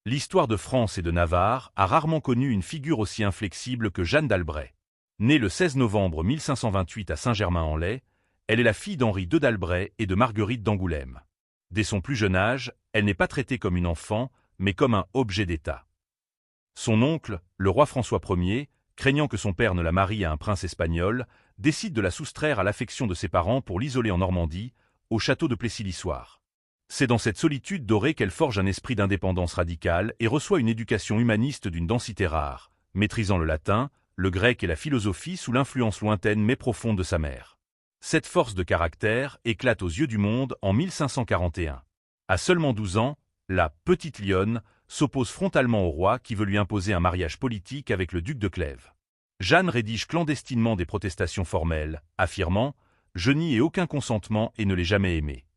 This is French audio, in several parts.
L'histoire de France et de Navarre a rarement connu une figure aussi inflexible que Jeanne d'Albret. Née le 16 novembre 1528 à Saint-Germain-en-Laye, elle est la fille d'Henri II d'Albret et de Marguerite d'Angoulême. Dès son plus jeune âge, elle n'est pas traitée comme une enfant, mais comme un objet d'État. Son oncle, le roi François Ier, craignant que son père ne la marie à un prince espagnol, décide de la soustraire à l'affection de ses parents pour l'isoler en Normandie, au château de Plessis-Lissoire. C'est dans cette solitude dorée qu'elle forge un esprit d'indépendance radicale et reçoit une éducation humaniste d'une densité rare, maîtrisant le latin, le grec et la philosophie sous l'influence lointaine mais profonde de sa mère. Cette force de caractère éclate aux yeux du monde en 1541. À seulement 12 ans, la « petite lionne » s'oppose frontalement au roi qui veut lui imposer un mariage politique avec le duc de Clèves. Jeanne rédige clandestinement des protestations formelles, affirmant « Je n'y ai aucun consentement et ne l'ai jamais aimé ».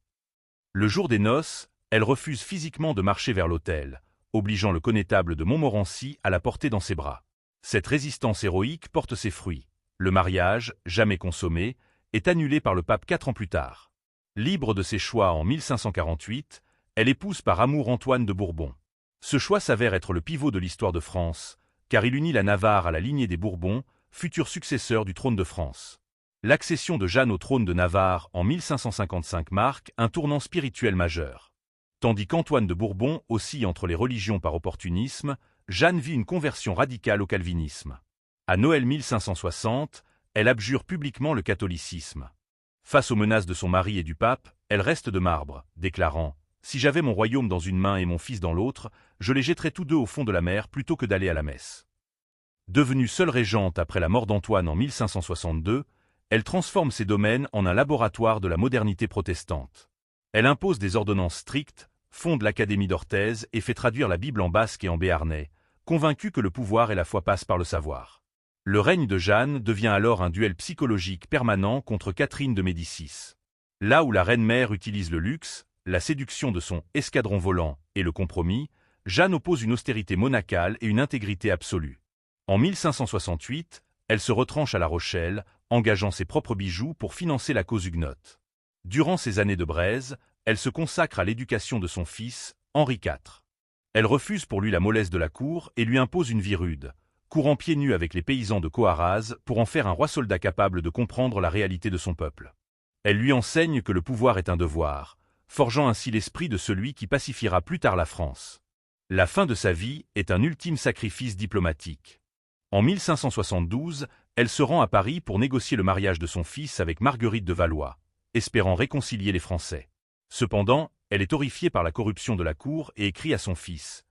Le jour des noces, elle refuse physiquement de marcher vers l'autel, obligeant le connétable de Montmorency à la porter dans ses bras. Cette résistance héroïque porte ses fruits. Le mariage, jamais consommé, est annulé par le pape 4 ans plus tard. Libre de ses choix en 1548, elle épouse par amour Antoine de Bourbon. Ce choix s'avère être le pivot de l'histoire de France, car il unit la Navarre à la lignée des Bourbons, futurs successeurs du trône de France. L'accession de Jeanne au trône de Navarre en 1555 marque un tournant spirituel majeur. Tandis qu'Antoine de Bourbon oscille entre les religions par opportunisme, Jeanne vit une conversion radicale au calvinisme. À Noël 1560, elle abjure publiquement le catholicisme. Face aux menaces de son mari et du pape, elle reste de marbre, déclarant « Si j'avais mon royaume dans une main et mon fils dans l'autre, je les jetterais tous deux au fond de la mer plutôt que d'aller à la messe. » Devenue seule régente après la mort d'Antoine en 1562, elle transforme ses domaines en un laboratoire de la modernité protestante. Elle impose des ordonnances strictes, fonde l'Académie d'Orthez et fait traduire la Bible en basque et en béarnais, convaincue que le pouvoir et la foi passent par le savoir. Le règne de Jeanne devient alors un duel psychologique permanent contre Catherine de Médicis. Là où la reine-mère utilise le luxe, la séduction de son escadron volant et le compromis, Jeanne oppose une austérité monacale et une intégrité absolue. En 1568, elle se retranche à La Rochelle, engageant ses propres bijoux pour financer la cause huguenote. Durant ses années de braise, elle se consacre à l'éducation de son fils, Henri IV. Elle refuse pour lui la mollesse de la cour et lui impose une vie rude, courant pieds nus avec les paysans de Coarraze pour en faire un roi soldat capable de comprendre la réalité de son peuple. Elle lui enseigne que le pouvoir est un devoir, forgeant ainsi l'esprit de celui qui pacifiera plus tard la France. La fin de sa vie est un ultime sacrifice diplomatique. En 1572, elle se rend à Paris pour négocier le mariage de son fils avec Marguerite de Valois, espérant réconcilier les Français. Cependant, elle est horrifiée par la corruption de la cour et écrit à son fils